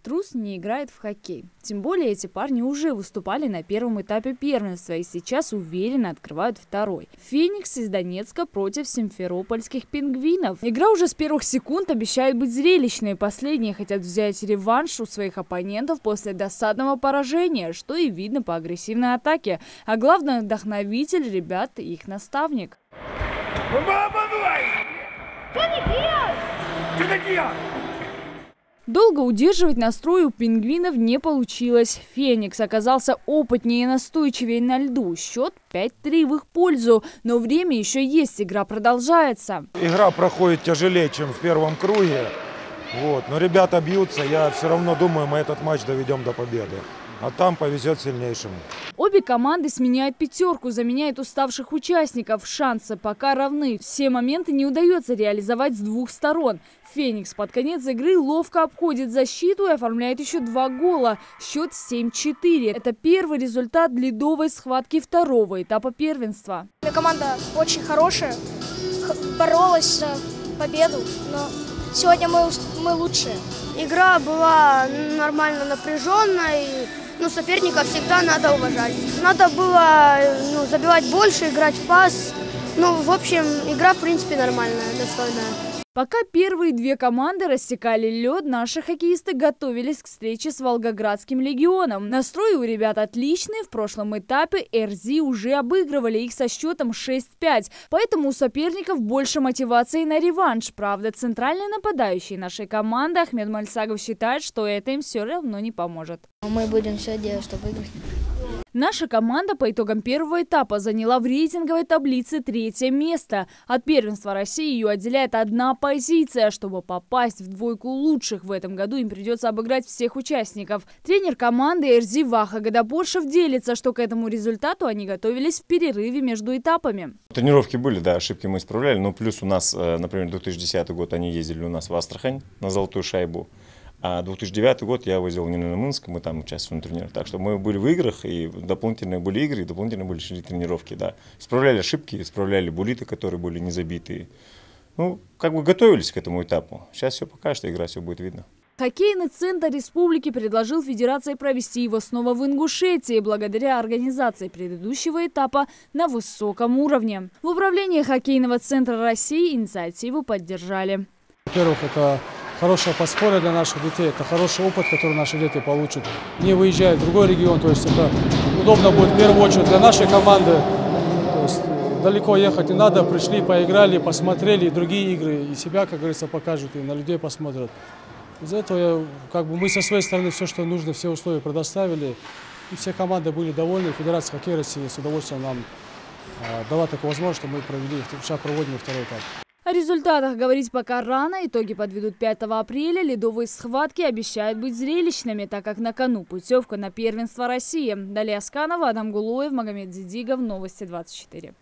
Трус не играет в хоккей. Тем более эти парни уже выступали на первом этапе первенства и сейчас уверенно открывают второй. Феникс из Донецка против симферопольских пингвинов. Игра уже с первых секунд обещает быть зрелищной. Последние хотят взять реванш у своих оппонентов после досадного поражения, что и видно по агрессивной атаке. А главное, вдохновитель ребят и их наставник. Долго удерживать настрой у пингвинов не получилось. Феникс оказался опытнее и настойчивее на льду. Счет 5-3 в их пользу. Но время еще есть, игра продолжается. Игра проходит тяжелее, чем в первом круге. Но ребята бьются. Я все равно думаю, мы этот матч доведем до победы. А там повезет сильнейшему. Обе команды сменяют пятерку, заменяют уставших участников. Шансы пока равны. Все моменты не удается реализовать с двух сторон. Феникс под конец игры ловко обходит защиту и оформляет еще 2 гола. Счет 7-4. Это первый результат ледовой схватки второго этапа первенства. Команда очень хорошая, боролась за победу, но сегодня мы лучшие. Игра была нормально напряженной. Соперника всегда надо уважать. Надо было забивать больше, играть в пас. В общем, игра, в принципе, нормальная, достойная. Пока первые 2 команды рассекали лед, наши хоккеисты готовились к встрече с Волгоградским легионом. Настрой у ребят отличный. В прошлом этапе РЗ уже обыгрывали их со счетом 6-5. Поэтому у соперников больше мотивации на реванш. Правда, центральный нападающий нашей команды Ахмед Мальсагов считает, что это им все равно не поможет. Мы будем все делать, чтобы выиграть. Наша команда по итогам первого этапа заняла в рейтинговой таблице 3-е место. От первенства России ее отделяет 1 позиция. Чтобы попасть в двойку лучших в этом году, им придется обыграть всех участников. Тренер команды РЗ Ваха Гадапоршев делится, что к этому результату они готовились в перерыве между этапами. Тренировки были, да, ошибки мы исправляли. Но плюс у нас, например, 2010 год они ездили у нас в Астрахань на золотую шайбу. А 2009 год я возил в Минск, мы там участвовали на тренировках. Так что мы были в играх, и дополнительные были игры, и дополнительно были тренировки, да. Исправляли ошибки, исправляли буллиты, которые были не забитые. Готовились к этому этапу. Сейчас все покажет, что игра, все будет видно. Хоккейный центр республики предложил федерации провести его снова в Ингушетии, благодаря организации предыдущего этапа на высоком уровне. В управлении хоккейного центра России инициативу поддержали. Во-первых, это хорошее подспорье для наших детей, это хороший опыт, который наши дети получат, не выезжая в другой регион. То есть это удобно будет в первую очередь для нашей команды. То есть далеко ехать не надо, пришли, поиграли, посмотрели другие игры, и себя, как говорится, покажут, и на людей посмотрят. Из-за этого мы со своей стороны все, что нужно, все условия предоставили, и все команды были довольны. Федерация хоккея России с удовольствием нам дала такую возможность, что мы сейчас проводим второй этап. О результатах говорить пока рано. Итоги подведут 5 апреля. Ледовые схватки обещают быть зрелищными, так как на кону путевка на первенство России. Далее Асканова, Адам Гулуев, Магомед Зидигов. Новости 24.